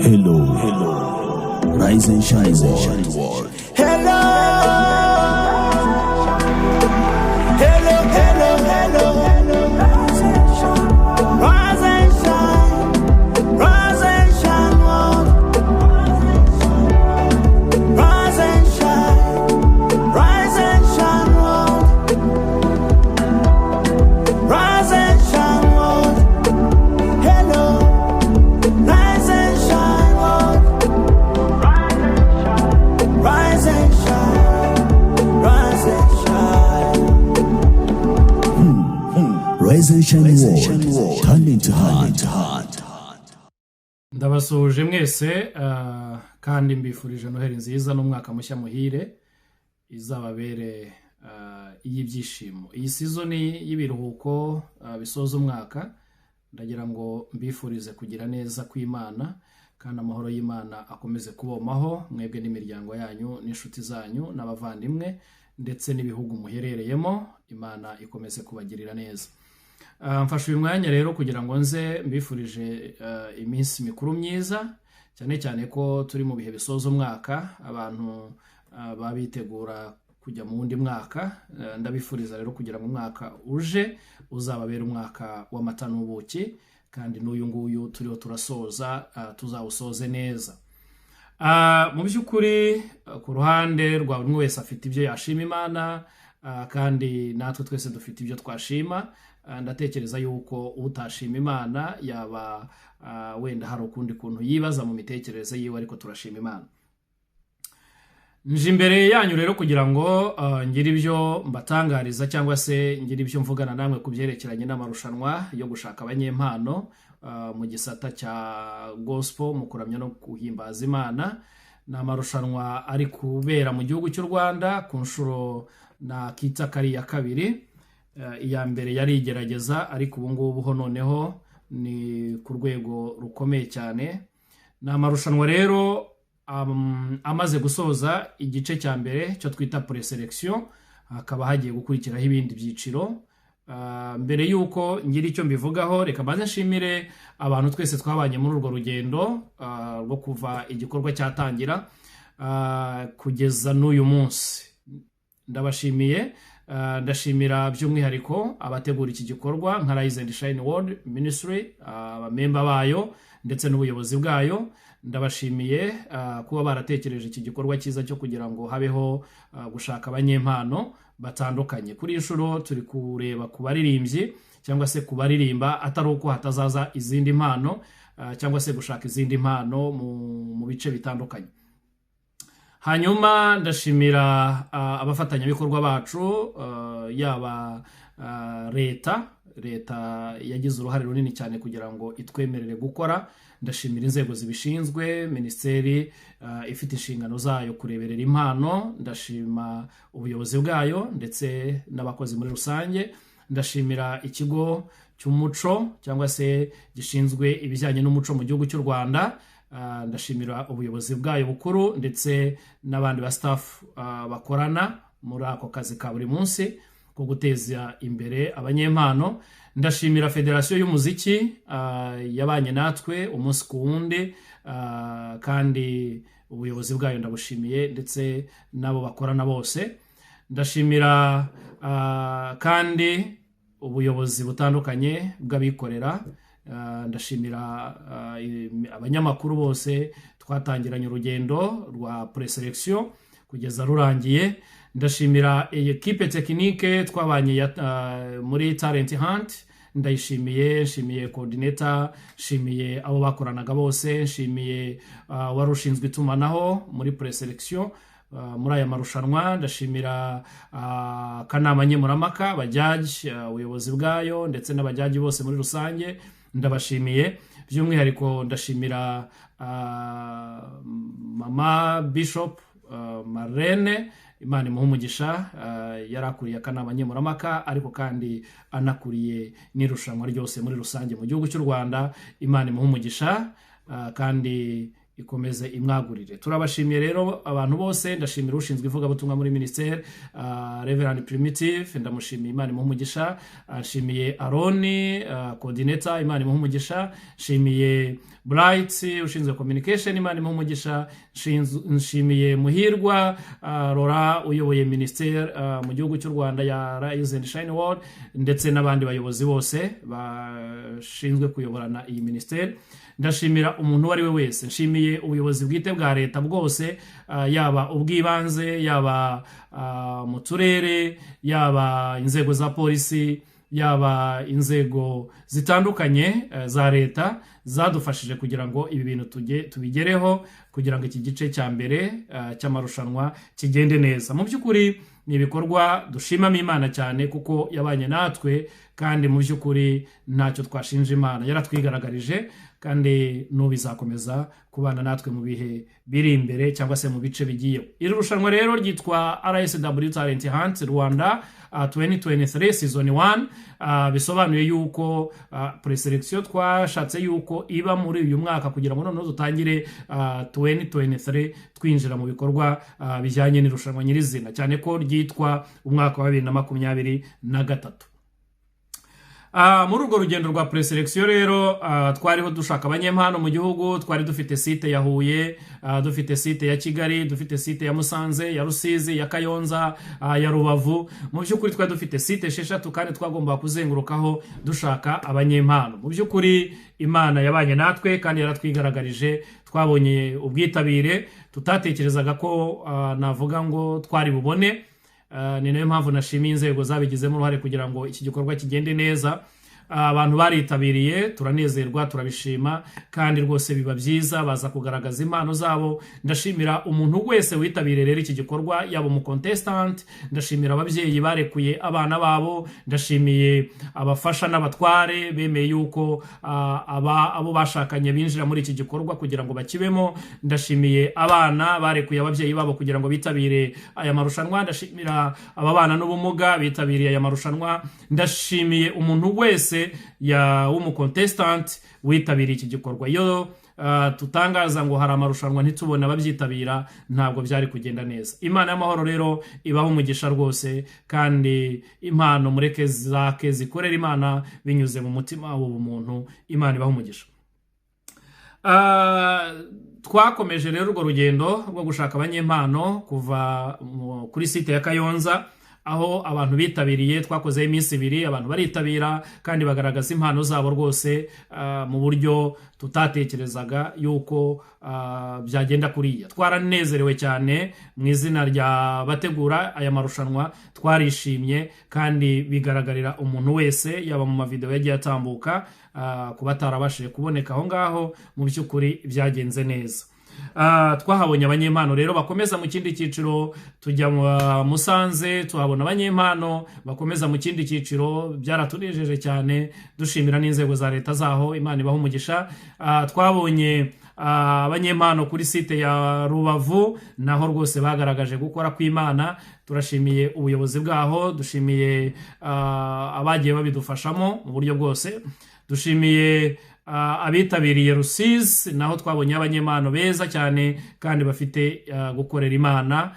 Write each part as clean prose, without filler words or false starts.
Hello, rise and shine world. Hello, hello, hello, hello. Rise and shine, rise and shine, world. Rise and shine, world. Rise and shine, world. Hello, rise and shine, world. Rise and shine, rise and shine. Rise and shine world. Hand into hand. Ndabasuhuje mwese kandi mbifurije Noheli nziza n'umwaka mushya muhire izababere iy'ibyishimo. Iyi season y'ibiruhuko bisoza umwaka ndagira ngo mbifurize kugira neza kw'Imana kandi amahoro y'Imana akomeze kubomaho mwebwe n'imiryango yanyu n'inshuti zanyu n'abavandimwe ndetse n'ibihugu muherereyemo. Imana ikomeze kubagirira neza. Mfashe uyu mwanya rero kugira ngo nze mbifurije iminsi mikuru myiza, cyane cyane ko turi mu bihe bisoza umwaka, abantu babitegura kujya mu wundi mwaka. Ndabifuriza rero kugira ngo umwaka uje uzababera umwaka w'amata n'ubuki, kandi n'uyu nguyu turiho turasoza tuzawusoze neza. Mu by'ukuri ku ruhande rwa buri wese afite ibyo yashima Imana, kandi natwe twese dufite ibyo twashima. Ndatekereza yuko utashima Imana yaba wenda hari ukundi kuntu yibaza mu mitekerereze yiwe, ariko turashima Imana. Nje imbere yanyu rero kugira ngo ngire ibyo mbatangariza cyangwa se ngire ibyo mvugana namwe ku byerekeranye n'amarushanwa yo gushaka abanyempano mu gisata cya gospel mu kuramya no guhimbaza Imana. Ni amarushanwa ari kubera mu gihugu cy'u Rwanda ku nshuro na kita kari ya kabiri. Iya mbere yari igerageza, ariko ubu ngubu ho noneho ni ku rwego rukomeye cyane. Ni amarushanwa rero amaze gusoza igice cya mbere cyo twita preselection, hakaba hagiye gukurikiraho ibindi byiciro. Mbere yuko ngira icyo mbivugaho, reka mbanze nshimire abantu twese twabanye muri urwo rugendo rwo kuva igikorwa cyatangira kugeza n'uyu munsi. Ndabashimiye. Ndashimira by'umwihariko abategura iki gikorwa nka Rise and Shine World Ministry, abamemba bayo ndetse n'ubuyobozi bwayo. Ndabashimiye kuba baratekereje iki gikorwa cyiza cyo kugira ngo habeho gushaka abanyempano batandukanye. Kuri inshuro turi kureba ku baririmbyi cyangwa se ku baririmba, atari uko hatazaza izindi mpano cyangwa se gushaka izindi mpano mu bice bitandukanye. Hanyuma ndashimira abafatanyabikorwa bacu, yaba leta yagize uruhare runini cyane kugira ngo itwemerere gukora. Ndashimira inzego zibishinzwe, minisiteri ifite inshingano zayo kureberera impano. Ndashima ubuyobozi bwayo ndetse n'abakozi muri rusange. Ndashimira ikigo cy'umuco cyangwa se gishinzwe ibijyanye n'umuco mu gihugu cy'u Rwanda. Ndashimira ubuyobozi bwayo bukuru ndetse n'abandi ba staff bakorana muri ako kazi ka buri munsi ko guteza imbere abanyempano. Ndashimira Federasiyo y'Umuziki yabanye natwe umunsi ku wundi, kandi ubuyobozi bwayo ndabushimiye ndetse n'abo bakorana bose. Ndashimira kandi ubuyobozi butandukanye bw'abikorera. Ndashimira abanyamakuru bose twatangiranye urugendo rwa preselection kugeza rurangiye. Ndashimira equipe technique twabanye muri talent hunt. Nshimiye coordinator, nshimiye abo bakoranaga bose, nshimiye wari ushinzwe itumanaho muri preselection muri aya marushanwa. Ndashimira kanama nkemurampaka, abajaji, ubuyobozi bwayo ndetse n'abajaji bose muri rusange. Ndabashimiye. By'umwihariko ndashimira mama Bishop Marlene, Imana imuhe umugisha, yarakuriye akanama nkemurampaka ariko kandi anakuriye n'irushanwa ryose muri rusange mu gihugu cy'u Rwanda. Imana imuhe umugisha kandi ikomeze imwagurire. Turabashimiye rero abantu bose, ndashimira ushinzwe ivugabutumwa muri ministeri Reverend Primitive, ndamushimiye, Imana imuhe umugisha. Nshimiye Aroni coordinator, Imana imuhe umugisha. Nshimiye Bright ushinzwe communication, Imana imuhe umugisha. Nshimiye Muhirwa Rora uyoboye ministeri mu gihugu cy'u Rwanda ya Rise and Shine World, ndetse n'abandi bayobozi bose bashinzwe kuyoborana iyi ministeri. Ndashimira umuntu uwo ari we wese. Nshimiye ubuyobozi bwite bwa leta bwose, yaba ubw'ibanze, yaba mu turere, yaba inzego za polisi, yaba inzego zitandukanye za leta zadufashije kugira ngo ibi bintu tubigereho, kugira ngo iki gice cya mbere cy'amarushanwa kigende neza. Mu by'ukuri ni ibikorwa dushimamo Imana cyane kuko yabanye natwe, kandi mu by'ukuri ntacyo twashinja Imana, yaratwigaragarije, kandi n'ubizakomeza kubana natwe mu bihe biri imbere cyangwa se mu bice bigiye. Iri rushanwa rero ryitwa RSW Talent Hunt Rwanda 2023 season 1. Bisobanuye yuko preselection twashatse yuko iba muri uyu mwaka kugira ngo noneho dutangire 2023 twinjira mu bikorwa bijyanye n'irushanwa nyirizina, cyane ko ryitwa umwaka wa 2023. Muri urwo rugendo rwa preselection rero twariho dushaka abanyempano mu gihugu. Twari dufite site ya Huye, dufite site ya Kigali, dufite site ya Musanze, ya Rusizi, ya Kayonza, ya Rubavu. Mu by'ukuri twari dufite site 6 kandi twagomba kuzengurukaho dushaka abanyempano. Mu by'ukuri Imana yabanye natwe kandi yaratwigaragarije. Twabonye ubwitabire tutatekerezaga ko navuga ngo twari bubone. Ni nayo mpamvu nashimiye inzego zabigizemo uruhare kugira ngo iki gikorwa kigende neza. Abantu baritabiriye, turanezerwa, turabishima, kandi rwose biba byiza baza kugaragaza impano zabo. Ndashimira umuntu wese witabiriye rero iki gikorwa, yaba umu contestant. Ndashimira ababyeyi barekuye abana babo. Ndashimiye abafasha n'abatware bemeye yuko abo bashakanye binjira muri iki gikorwa kugira ngo bakibemo. Ndashimiye abana barekuye ababyeyi babo kugira ngo bitabire aya marushanwa. Ndashimira ababana n'ubumuga bitabiriye aya marushanwa. Ndashimiye umuntu wese w'umu contestant witabiriye iki gikorwa. Iyo tutangaza ngo hari amarushanwa ntitubone ababyitabira, ntabwo byari kugenda neza. Imana y'amahoro rero ibaho umugisha rwose, kandi impano mureke zake zikorera Imana binyuze mu mutima w'ubumuntu. Imana ibaho umugisha. Twakomeje rero urwo rugendo rwo gushaka abanyempano kuva kuri site ya Kayonza, aho abantu bitabiriye. Twakoze iminsi 2, abantu baritabira kandi bagaragaza impano zabo rwose mu buryo tutatekerezaga yuko byagenda kuriya. Twaranezerewe cyane mu izina rya bategura aya marushanwa. Twarishimye kandi bigaragarira umuntu wese, yaba mu mavideo yagiye atambuka, kuba tarabashije kuboneka aho ngaho. Mu by'ukuri byagenze neza. Twahabonye abanyempano rero bakomeza mu kindi cyiciro. Tujya mu Musanze tuhabona abanyempano bakomeza mu kindi cyiciro. Byaratunejeje cyane, dushimira n'inzego za leta zaho. Imana ibaho umugisha. Twabonye abanyempano kuri site ya Rubavu, naho rwose bagaragaje gukora kw'Imana. Turashimiye ubuyobozi bwaho, dushimiye abagiye babidufashamo mu buryo bwose. Dushimiye abitabiriye Rusizi, naho twabonye abanyempano beza cyane kandi bafite gukorera Imana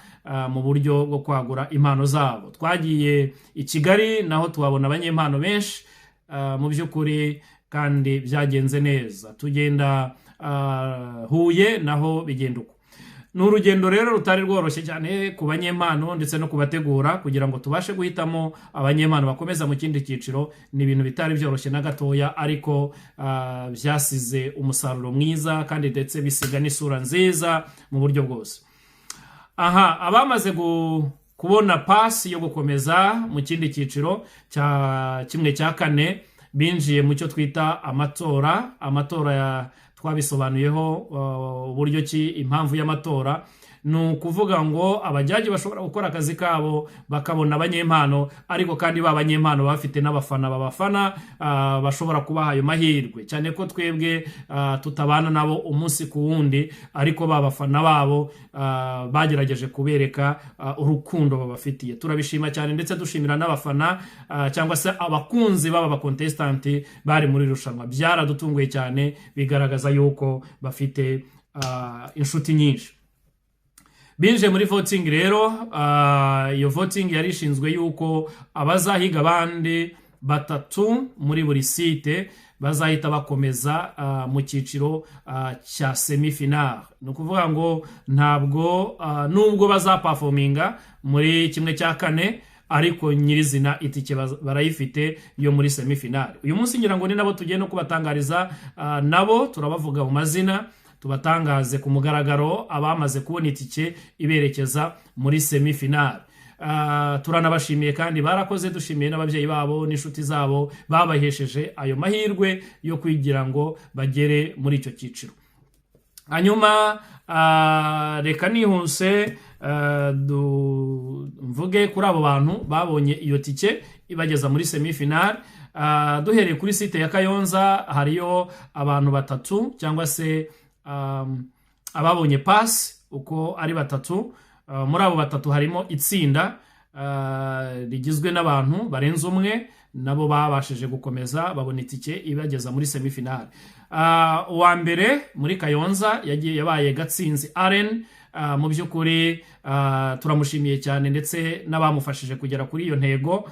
mu buryo bwo kwagura impano zabo. Twagiye i Kigali, naho tuhabona abanyempano benshi mu by'ukuri kandi byagenze neza. Tugenda Huye, naho bigenda uko. Ni urugendo rero rutari rworoshye cyane ku banyempano ndetse no kubategura kugira ngo tubashe guhitamo abanyempano bakomeza mu kindi cyiciro. Ni ibintu bitari byoroshye na gatoya, ariko byasize umusaruro mwiza kandi ndetse bisiga n'isura nziza mu buryo bwose. Abamaze kubona pasi yo gukomeza mu kindi cyiciro cya 1/4 binjiye mu cyo twita amatora twabisobanuyeho uburyo ki impamvu y'amatora. Ni ukuvuga ngo abajyaji bashobora gukora akazi kabo bakabona abanyempano, ariko kandi b'abanyempano bafite n'abafana babafana bashobora kubaha ayo mahirwe, cyane ko twebwe tutabana nabo umunsi ku wundi, ariko babafana babo bagerageje kubereka urukundo babafitiye. Turabishima cyane, ndetse dushimira n'abafana cyangwa se abakunzi baba bakontestanti bari muri rushanwa. Byaradutunguye cyane, bigaragaza yuko bafite inshuti nyinshi. Binje muri voting rero, iyo voting yari ishinzwe yuko abazahiga abandi batatu muri buri site bazahita bakomeza mu cyiciro cya semifinal. Ni ukuvuga ngo ntabwo nubwo bazaperforminga muri kimwe cya kane, ariko nyirizina itike barayifite yo muri semifinal. Uyu munsi ngira ngo ni nabo tugiye no kubatangariza, nabo turabavuga mu mazina, tubatangaze ku mugaragaro abamaze kubona itike iberekeza muri semifinal. Turanabashimiye kandi barakoze, dushimiye n'ababyeyi babo n'inshuti zabo babahesheje ayo mahirwe yo kugira ngo bagere muri icyo cyiciro. Hanyuma reka nihuse mvuge kuri abo bantu babonye iyo tike ibageza muri semifinal. Duhereye kuri site ya Kayonza hariyo abantu batatu cyangwa se ababonye pass uko ari batatu. Muri abo batatu harimo itsinda rigizwe n'abantu barenze umwe, nabo babashije gukomeza babona itike ibageza muri semifinal. Uwa mbere muri Kayonza yabaye Gatsinzi Allen. Mu by'ukuri turamushimiye cyane ndetse n'abamufashije kugera kuri iyo ntego.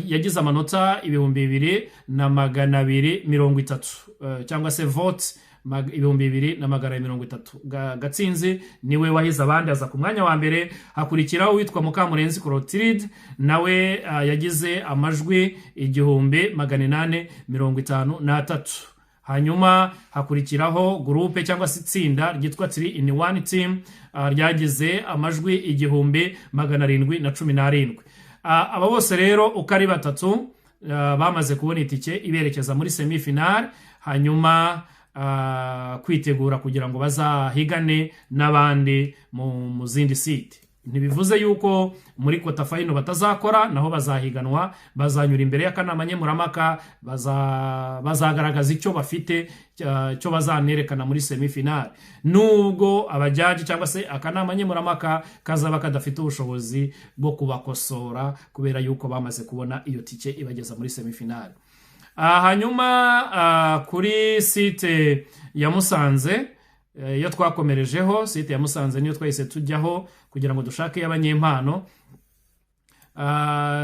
Yagize amanota 2230 cyangwa se vote 2230. Gatsinzi niwe wahize abandi, aza ku mwanya wa mbere. Hakurikiraho witwa Mukamurenzi Clotilde, nawe yagize amajwi 1853. Hanyuma hakurikiraho groupe cyangwa se itsinda ryitwa 3 in 1 team, ryagize amajwi 1717. Aba bose rero uko ari batatu bamaze kubona itike iberekeza muri semifinal, hanyuma kwitegura kugira ngo bazahigane n'abandi mu zindi site. Ntibivuze yuko muri kota final batazakora, naho bazahiganwa, bazanyura imbere y'akanama nkemurampaka, bazagaragaza icyo bafite cyo bazanerekana muri semifinal. Nubwo abajaji cyangwa se akanama nkemurampaka kazaba kadafite ubushobozi bwo kubakosora kubera yuko bamaze kubona iyo tike ibageza muri semifinal. Hanyuma kuri site ya Musanze, iyo twakomerejeho site ya Musanze niyo twahise tujyaho kugira ngo dushake abanyempano.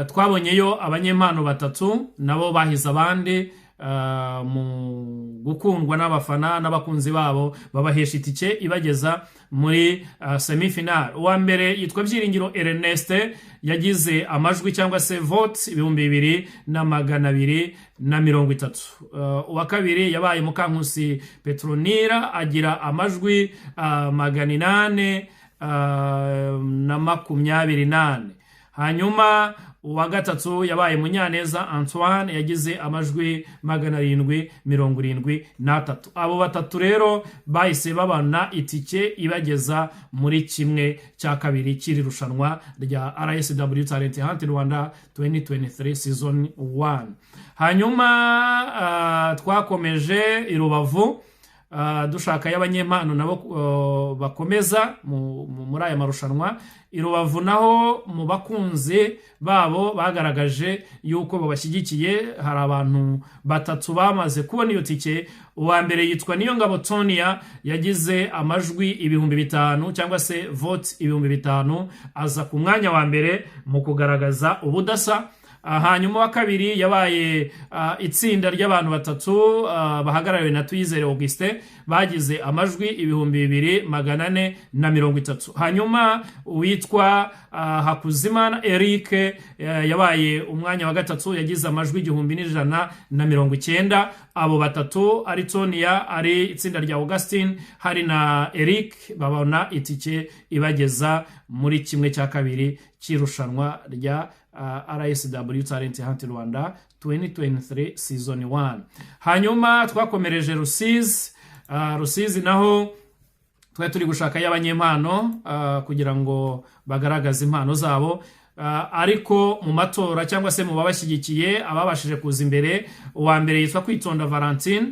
Twabonyeyo abanyempano batatu, nabo bahize abandi mu gukundwa n'abafana n'abakunzi babo, babahesha itike ibageza muri semifinal. Uwa mbere yitwa Byiringiro Ernest, yagize amajwi cyangwa se vote 2230. Uwa kabiri yabaye Mukankusi Petronira, agira amajwi 828. Hanyuma uwa gatatu yabaye Munyaneza Antoine, yagize amajwi 773. Abo batatu rero bahise babana itike ibageza muri kimwe cya kabiri cy'iri rushanwa rya RSW Talent Hunt Rwanda 2023 season 1. Hanyuma twakomeje i Rubavu dushaka y'abanyempano nabo bakomeza muri aya marushanwa. I Rubavu naho mu bakunzi babo bagaragaje yuko babashyigikiye, hari abantu batatu bamaze kubona iyo tike. Uwa mbere yitwa Niyongabo Tonia, yagize amajwi 5000 cyangwa se vote 5000, aza ku mwanya wa mbere mu kugaragaza ubudasa. Hanyuma wa kabiri yabaye itsinda ry'abantu batatu bahagarariwe na Tuyizere Auguste, bagize amajwi 2430. Hanyuma uwitwa Hakuzimana Eric yabaye umwanya wa gatatu, yagize amajwi 1190. Abo batatu ari Tonia, ari itsinda rya Augustine, hari na Eric, babona itike ibageza muri kimwe cya kabiri cy'irushanwa rya RSW Talent Hunt Rwanda 2023 season 1. Hanyuma twakomereje Rusizi naho twari turi gushaka y'abanyempano kugira ngo bagaragaze impano zabo. Ariko mu matora cyangwa se mu babashyigikiye ababashije kuza imbere, uwa mbere yitwa Kwitonda Valentine,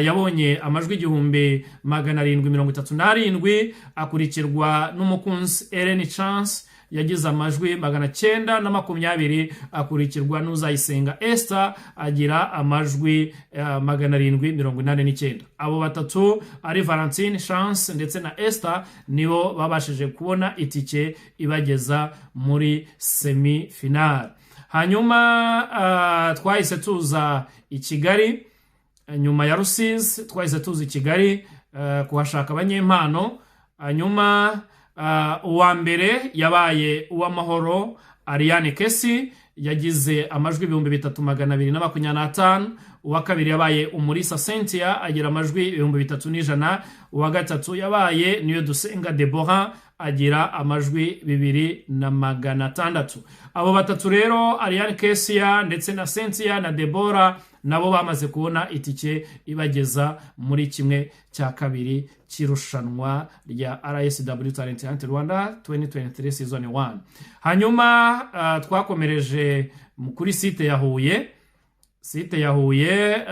yabonye amajwi 1737. Akurikirwa n'umukunzi Ellen Chance yagize amajwi 920, akurikirwa n'Uzayisenga Esther agira amajwi 789. abo batatu ari Valentine, Chance ndetse na Esther nibo babashije kubona itike ibageza muri semi final. Hanyuma twahise tuza i Kigali, nyuma ya Rusizi twahise tuza i Kigali kuhashaka abanyempano. Hanyuma uwa mbere yabaye uw'amahoro Ariane Kesi yagize amajwi 3225. uwa kabiri yabaye Umulisa Cynthia agira amajwi 3100. uwa gatatu yabaye Niyo Dusenga Deborah agira amajwi 2600. abo batatu rero Ariane Kesia ndetse na Cynthia na Deborah nabo bamaze kubona itike ibageza muri kimwe cya kabiri cy'irushanwa rya RSW Talent Hunt Rwanda 2023 season 1. Hanyuma twakomereje kuri site ya Huye. Site ya Huye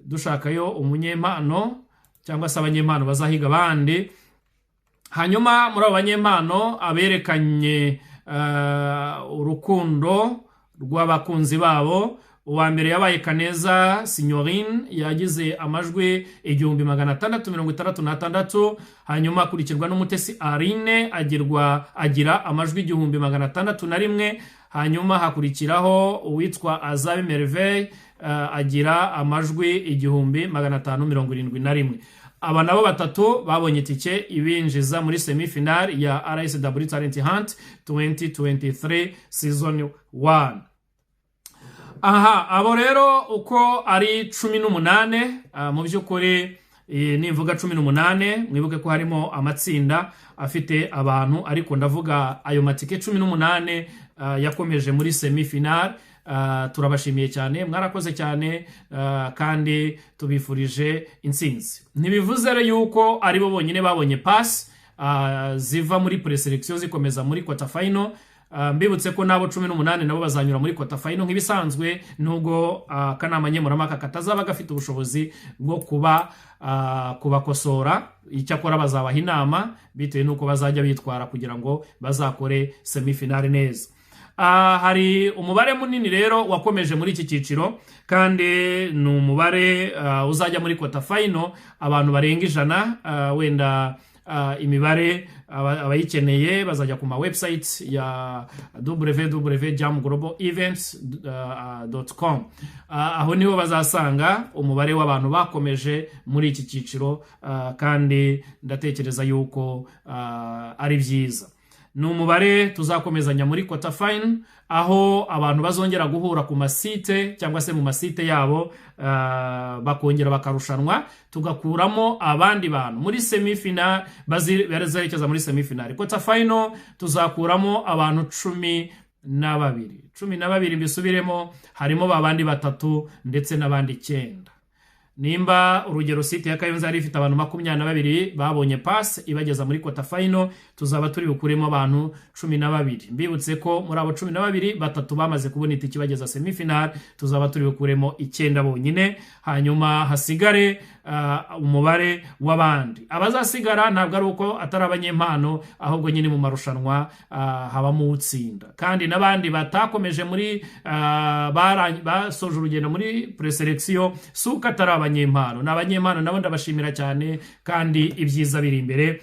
dushakayo umunyempano cyangwa se abanyempano bazahiga abandi. Hanyuma muri abo banyempano aberekanye urukundo rw'abakunzi babo. uwa mbere yabaye Kaneza Signorine yagize amajwi 1666. hanyuma akurikirwa n'Umutesi Arine agira amajwi 1601. hanyuma hakurikiraho uwitwa Azabe Merveille agira amajwi 1571. aba nabo batatu babonye itike ibinjiza muri semifinal ya RSW Talent Hunt 2023 season 1. abo rero uko ari 18, mu by'ukuri nimvuga 18 mwibuke ko harimo amatsinda afite abantu, ariko ndavuga ayo matike 18 yakomeje muri semifinal. turabashimiye cyane, mwarakoze cyane, kandi tubifurije intsinzi. Ntibivuze rero yuko ari bo bonyine babonye pass ziva muri preselection zikomeza muri quarter final. Mbibutse ko nabo 18 nabo bazanyura muri quarter final nk'ibisanzwe, nubwo kanama nkemurampaka katazaba gafite ubushobozi bwo kubakosora. Icyakora bazabaha inama bitewe nuko bazajya bitwara kugira ngo bazakore semifinal neza. Hari umubare munini rero wakomeje muri iki cyiciro, kandi ni umubare uzajya muri quarter final abantu barenga 100. wenda imibare abayikeneye bazajya ku ma website ya www.jamglobalevents.com. aho niho bazasanga umubare w'abantu bakomeje muri iki cyiciro, kandi ndatekereza yuko ari byiza. Ni umubare tuzakomezanya muri quarter final, aho abantu bazongera guhura ku masite cyangwa se mu masite yabo, bakongera bakarushanwa, tugakuramo abandi bantu muri semifinal bazerekeza muri semifinal. Quarter final tuzakuramo abantu 12 mbisubiremo, harimo babandi 3 ndetse n'abandi 9. Nimba urugero site ya Kayonza yari ifite abantu 22 babonye pass ibageza muri quarter final, tuzaba turi bukuremo abantu 12. Mbibutse ko muri abo 12 batatu bamaze kubona itike ibageza semifinal, tuzaba turi bukuremo 9 bonyine. Hanyuma hasigare umubare w'abandi. Abazasigara ntabwo ari uko atari abanyempano, ahubwo nyine mu marushanwa habamo utsinda. Kandi nabandi batakomeje muri basoje urugendo muri preselection suka atari abanyempano. N'abanyempano nabo ndabashimira cyane, kandi ibyiza biri imbere.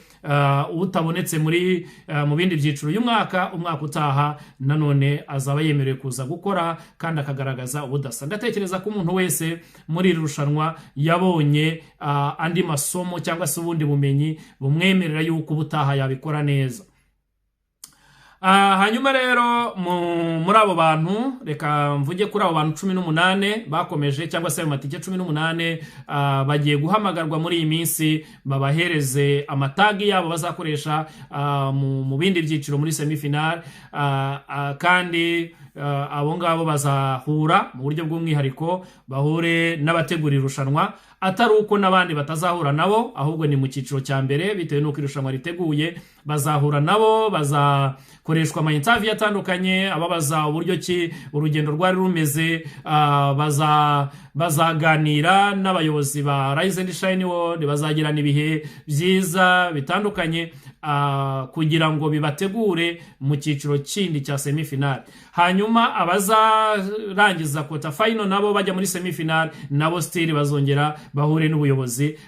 Utabonetse muri mu bindi byiciro y'umwaka utaha nanone azaba yemerewe kuza gukora kandi akagaragaza ubudasa. Ndatekereza ko umuntu wese muri irushanwa yabonye andi masomo cyangwa se ubundi bumenyi bumwemerera yuko ubutaha yabikora neza. Hanyuma rero muri abo bantu, reka mvuge kuri abo bantu 18 bakomeje cyangwa se amatike 18 bagiye guhamagarwa muri iyi minsi, babahereze amatagi yabo bazakoresha mu bindi byiciro muri semifinal. Kandi abo ngabo bazahura mu buryo bw'umwihariko, bahure n'abategura irushanwa, atari uko n'abandi batazahura nabo, ahubwo ni mu cyiciro cya mbere bitewe n'uko irushanwa riteguye. Bazahura nabo, bazakoreshwa ama interview atandukanye, ababaza uburyo ki urugendo rwari rumeze, bazaganira n'abayobozi ba Rise and Shine World, bazagirana ibihe byiza bitandukanye kugira ngo bibategure mu cyiciro kindi cya semifinal. Hanyuma abazarangiza quarter final nabo bajya muri semifinal, nabo still bazongera bahure n'ubuyobozi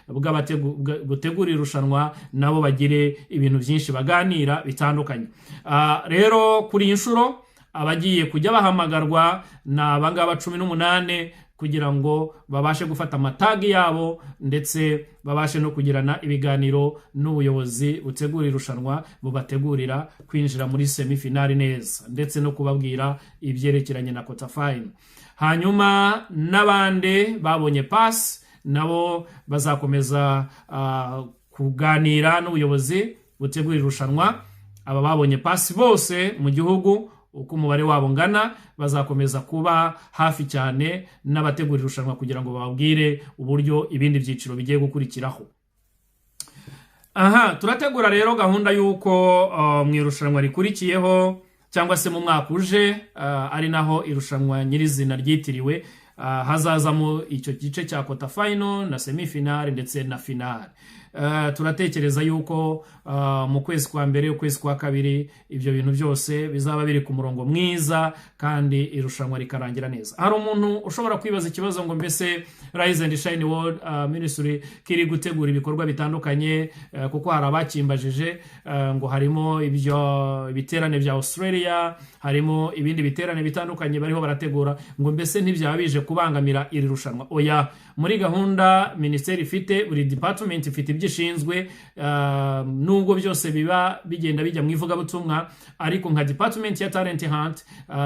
gutegura irushanwa, nabo bagire ibintu byinshi baganira bitandukanye. Rero kuri iyi nshuro abagiye kujya bahamagarwa na abangaba 18 kugira ngo babashe gufata amatagi yabo, ndetse babashe no kugirana ibiganiro n'ubuyobozi butegura irushanwa bubategurira kwinjira muri semifinali neza, ndetse no kubabwira ibyerekeranye na quarter final. Hanyuma n'abandi babonye pass nabo bazakomeza kuganira n'ubuyobozi butegura irushanwa. Aba babonye pass bose mu gihugu uko umubare wabo ngana bazakomeza kuba hafi cyane n'abategura irushanwa kugira ngo bababwire uburyo ibindi byiciro bigiye gukurikiraho. Turategura rero gahunda y'uko mu irushanwa rikurikiyeho cyangwa se mu mwaka uje, ari naho irushanwa nyirizina ryitiriwe, hazazamo icyo gice cya quarter final na semifinal ndetse na final. Turatekereza yuko mu kwezi kwa mbere, ukwezi kwa kabiri, ibyo bintu byose bizaba biri ku murongo mwiza kandi irushanwa rikarangira neza. Hari umuntu ushobora kwibaza ikibazo ngo mbese Rise and Shine World Ministry kiri gutegura ibikorwa bitandukanye, kuko hari abakimbajije ngo harimo ibyo biterane bya Australia, harimo ibindi biterane bitandukanye bariho barategura, ngo mbese ntibyaba bije kubangamira iri rushanwa. Oya, muri gahunda ministeri ifite, buri department ifite ibyishinzwe, nubwo byose biba bigenda bijya mu ivugabutumwa, ariko nka department ya talent hunt,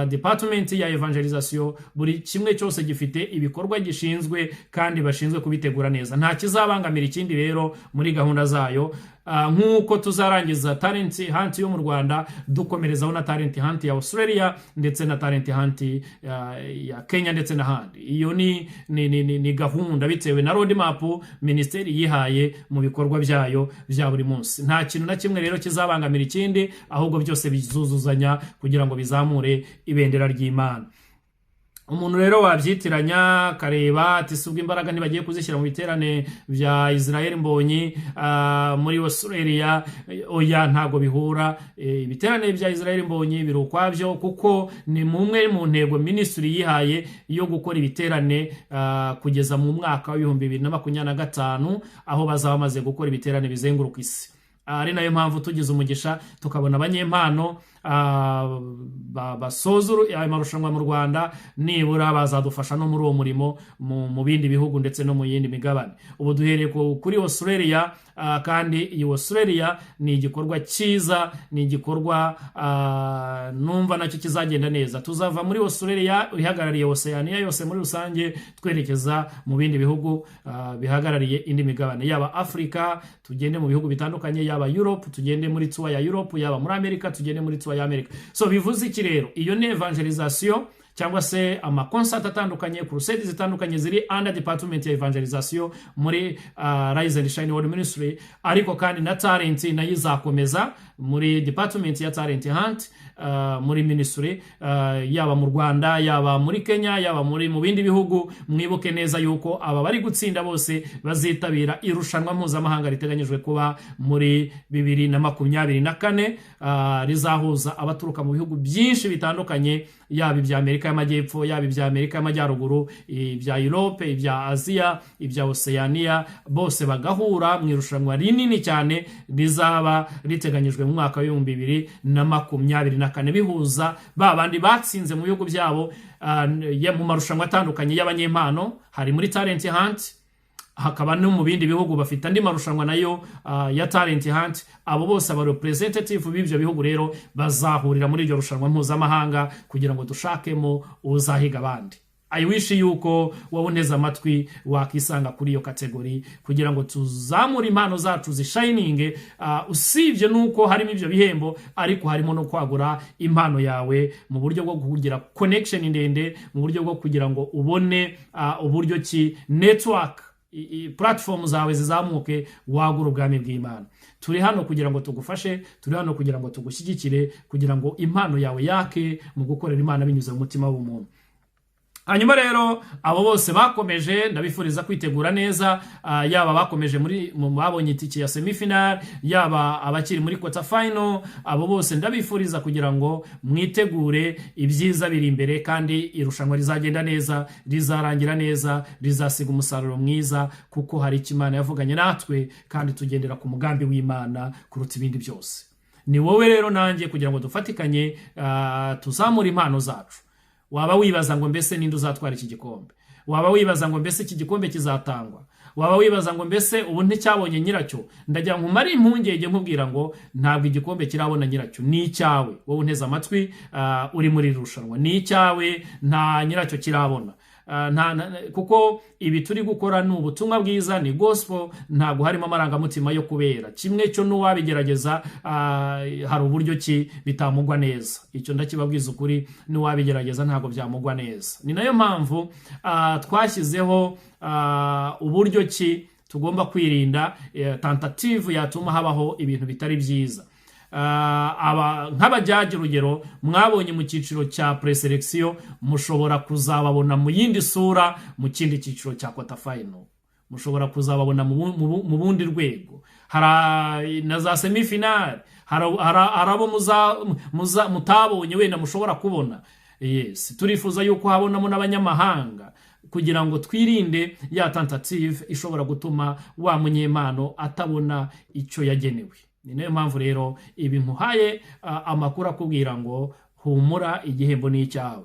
department ya evangelization, buri kimwe cyose gifite ibikorwa gishinzwe kandi bashinzwe kubitegura neza. Nta kizabangamira ikindi rero muri gahunda zayo. Nk'uko tuzarangiza talent hunt yo mu Rwanda, dukomerezaho na talent hunt ya Australia ndetse na talent hunt ya Kenya ndetse n'ahandi. Iyo ni gahunda bitewe na roadmap ministeri yihaye mu bikorwa byayo bya buri munsi. Nta kintu na kimwe rero kizabangamira ikindi, ahubwo byose bizuzuzanya kugira ngo bizamure ibendera ry'Imana. Umuntu rero wabyitiranya kareba ati subwa imbaraga ntibagiye kuzishyira mu biterane bya Israel Mbonyi muri Australia. Oya, ntago bihura. Ibiterane bya Israel Mbonyi biri ukwabyo, kuko ni mumwe mu ntego ministry yihaye yo gukora ibiterane kugeza mu mwaka wa 2025, aho bazaba bamaze gukora ibiterane bizenguruka isi. Ari nayo mpamvu tugize umugisha tukabona abanyempano basoza aya marushanwa mu Rwanda, nibura bazadufasha no muri uwo murimo mu bindi bihugu ndetse no mu yindi migabane. Ubu duhereye kuri Australia, kandi iyi Australia ni igikorwa cyiza, ni igikorwa numva nacyo kizagenda neza. Tuzava muri Australia ihagarariye Oceania yose muri rusange, twerekeza mu bindi bihugu bihagarariye indi migabane, yaba Africa tugende mu bihugu bitandukanye, yaba Europe tugende muri tour ya Europe, yaba muri America tugende muri tour ya America. So bivuze iki rero? Iyo ni evangelization cyangwa se ama concert atandukanye, crusades zitandukanye ziri under department ya evangelization muri Rise and Shine World Ministry, ariko kandi na talent nayo izakomeza muri department ya talent hunt muri ministry, yaba mu Rwanda, yaba muri Kenya, yaba mu bindi bihugu. Mwibuke neza yuko aba bari gutsinda bose bazitabira irushanwa mpuzamahanga riteganyijwe kuba muri 2024, rizahuza abaturuka mu bihugu byinshi bitandukanye, yaba ibya Amerika y'Amajyepfo, yaba ibya Amerika y'Amajyaruguru, ibya Europe, ibya Asia, ibya Oceania, bose bagahura mu irushanwa rinini cyane rizaba riteganyijwe mu mwaka wa 2024, bihuza babandi batsinze mu bihugu byabo mu marushanwa atandukanye y'abanyempano. Hari muri talent hunt, hakaba no mu bindi bihugu bafite andi marushanwa nayo ya talent hunt. Abo bose aba representative b'ibyo bihugu rero bazahurira muri iryo rushanwa mpuzamahanga kugira ngo dushakemo uzahiga abandi. I wish yuko wowe uneze amatwi wakisanga kuri iyo kategori kugira ngo tuzamure impano zacu zishininge. Usibye nuko harimo ibyo bihembo, ariko harimo no kwagura impano yawe mu buryo bwo kugira connection ndende, mu buryo bwo kugira ngo ubone uburyo ki network platform zawe zizamuke, wagura ubwami bw'Imana. Turi hano kugira ngo tugufashe, turi hano kugira ngo tugushyigikire, kugira ngo impano yawe yake mu gukorera Imana binyuze mu mutima w'umuntu. Hanyuma rero abo bose bakomeje ndabifuriza kwitegura neza, yaba bakomeje muri babonye itike ya semifinal, yaba abakiri muri quarter final, abo bose ndabifuriza kugira ngo mwitegure ibyiza biri imbere, kandi irushanwa rizagenda neza, rizarangira neza, rizasiga umusaruro mwiza, kuko hari Imana yavuganye natwe kandi tugendera ku mugambi w'Imana kuruta ibindi byose. Ni wowe rero nanjye kugira ngo dufatikanye tuzamure impano zacu. Waba wibaza ngo mbese ninde uzatwara iki gikombe? Waba wibaza ngo mbese iki gikombe kizatangwa? Waba wibaza ngo mbese ubu nticyabonye nyiracyo? Ndagira ngo mari impungenge nkubwira ngo ntabwo igikombe kirabona nyiracyo, ni icyawe. Wowe unteze amatwi uri muri rushanwa, ni icyawe, nta nyiracyo kirabona. Kuko ibi turi gukora ni ubutumwa bwiza, ni gospel, ntabwo harimo amarangamutima yo kubera. Kimwe cyo n'uwabigerageza hari uburyo ki bitamugwa neza. Icyo ndakibabwiza ukuri, n'uwabigerageza ntabwo byamugwa neza. Ni nayo mpamvu twashyizeho uburyo ki tugomba kwirinda tentative yatuma habaho ibintu bitari byiza. Nk'abajyaje urugero mwabonye mu cyiciro cya preselection, mushobora kuzababona mu yindi sura mu kindi cyiciro cya quarter final, mushobora kuzababona mu bundi rwego. Hari na za semifinal, harabo mutabonye wenda mushobora kubona. Yes, turifuza yuko habonamo n'abanyamahanga kugira ngo twirinde ya tentative ishobora gutuma wa munyempano atabona icyo yagenewe. Ni nayo mpamvu rero ibi nkuhaye amakuru akubwira ngo humura, igihembo ni icyawe.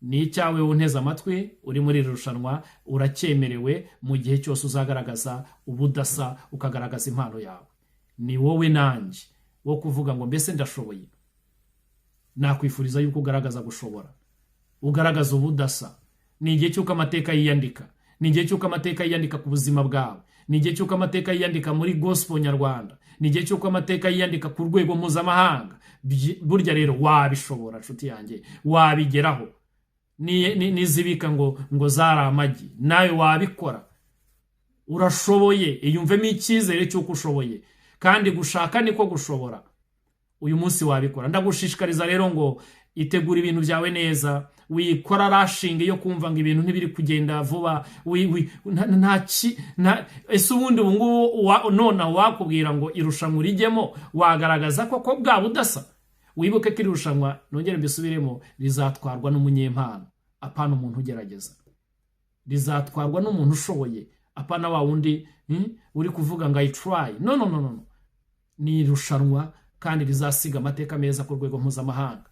Ni icyawe, unteze amatwi, uri muri rushanwa, uracyemerewe mu gihe cyose uzagaragaza ubudasa, ukagaragaza impano yawe. Ni wowe nanjye wo kuvuga ngo mbese ndashoboye. Nakwifuriza yuko ugaragaza gushobora, ugaragaza ubudasa. Ni igihe cy'uko amateka yiyandika, ni igihe cy'uko amateka yiyandika ku buzima bwawe, ni igihe cy'uko amateka yiyandika muri gospel nyarwanda, ni igihe cy'uko amateka yiyandika ku rwego mpuzamahanga. Burya rero wabishobora nshuti yanjye, wabigeraho. Nizibika ngo zari amagi, nawe wabikora. Urashoboye, iyumvemo icyizere cy'uko ushoboye, kandi gushaka niko gushobora. Uyu munsi wabikora. Ndagushishikariza rero ngo itegura ibintu byawe neza, wikora rashinge yo kumva ngo ibintu ntibiri kugenda vuba. Ese ubundi ubungubu nona wakubwira ngo irushanwa rijyemo, wagaragaza ko bwa budasa. Wibuke ko irushanwa, nongere mbisubiremo, rizatwarwa n'umunyempano, apana umuntu ugerageza. Rizatwarwa n'umuntu ushoboye, apana wa wundi uri kuvuga ngo I try. No. Ni irushanwa kandi rizasiga amateka meza ku rwego mpuzamahanga.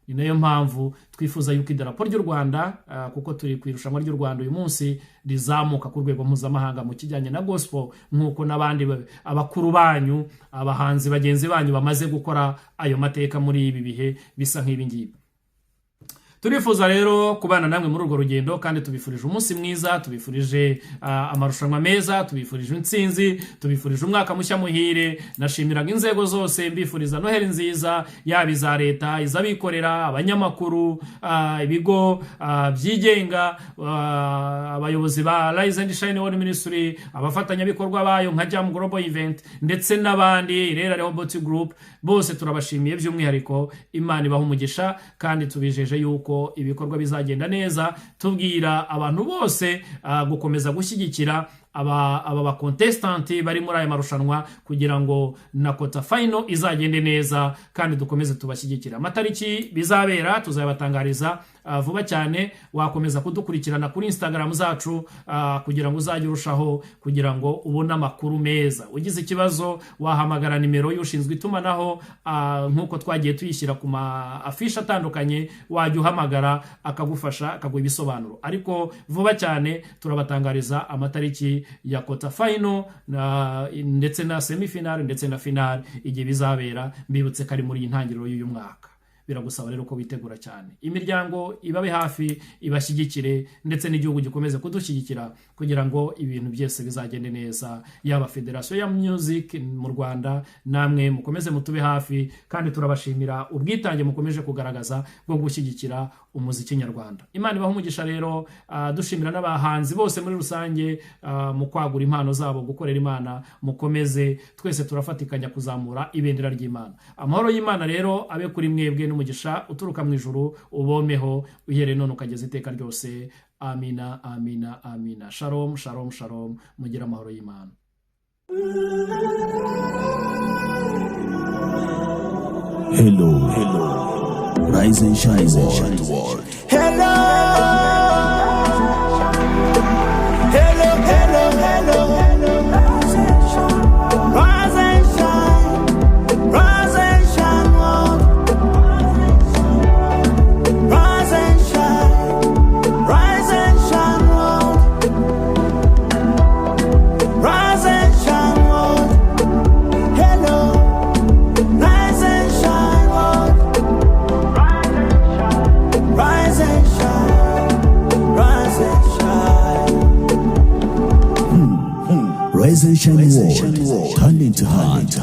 Ni nayo mpamvu twifuza yuko idarapo ry'u Rwanda, kuko turi ku irushanwa ry'u Rwanda uyu munsi, rizamuka ku rwego mpuzamahanga mu kijyanye na gospel, nk'uko n'abandi abakuru banyu, abahanzi bagenzi banyu bamaze gukora ayo mateka muri ibi bihe bisa nk'ibi ngibi. Turifuza rero kubana namwe muri urwo rugendo, kandi tubifurije umunsi mwiza, tubifurije amarushanwa meza, tubifurije intsinzi, tubifurije umwaka mushya muhire. Nashimiraga inzego zose, mbifuriza Noheli nziza, yaba iza leta, iz'abikorera, abanyamakuru, ibigo byigenga, abayobozi ba Rise and Shine World Ministry, abafatanyabikorwa bayo nka Jam Global Event, ndetse n'abandi, Irera Rehoboth Group. Bose turabashimiye by'umwihariko. Imana ibaha umugisha, kandi tubijeje yuko ibikorwa bizagenda neza. Tubwira abantu bose gukomeza gushyigikira aba ba contestant bari muri aya marushanwa, kugira ngo na quarter final izagende neza, kandi dukomeze tubashyigikira. Amatariki bizabera tuzabatangariza vuba cyane. Wakomeza kudukurikirana kuri Instagram zacu kugira ngo uzajye urushaho kugira ngo ubone amakuru meza. Ugize ikibazo wahamagara nimero y'ushinzwe itumanaho, nkuko twagiye tuyishyira ku ma afisha atandukanye, wajya uhamagara akagufasha, akaguha ibisobanuro. Ariko vuba cyane turabatangariza amatariki ya quarter final ndetse na semifinal ndetse na final igihe bizabera. Mbibutse kari muri intangiriro y'uyu mwaka. biragusaba rero ko witegura cyane. Imiryango ibabe hafi, ibashyigikire, ndetse n'igihugu gikomeze kudushyigikira kugira ngo ibintu byose bizagende neza. Yaba Federasiyo ya Music mu Rwanda, namwe mukomeze mutube hafi, kandi turabashimira ubwitange mukomeje kugaragaza bwo gushyigikira umuziki nyarwanda. Imana ibahe umugisha rero, dushimira n'abahanzi bose muri rusange mu kwagura impano zabo gukorera Imana. Mukomeze, twese turafatikanya kuzamura ibendera ry'Imana. Amahoro y'Imana rero abe kuri mwebwe, n'umugisha uturuka mu ijuru ubomeho uhereye none ukageza iteka ryose. Amina, amina, amina. Shalom, shalom, shalom. Mugire amahoro y'Imana. Hello, Rise and Shine World. Hello, hello, hello, hello, hello. Rise and shine, rise and shine, world. Rise and shine, rise and shine, world. Rise and shine, world. Hello, rise and shine, world. Rise and shine, rise and shine. Rise and Shine World. Hand into hand.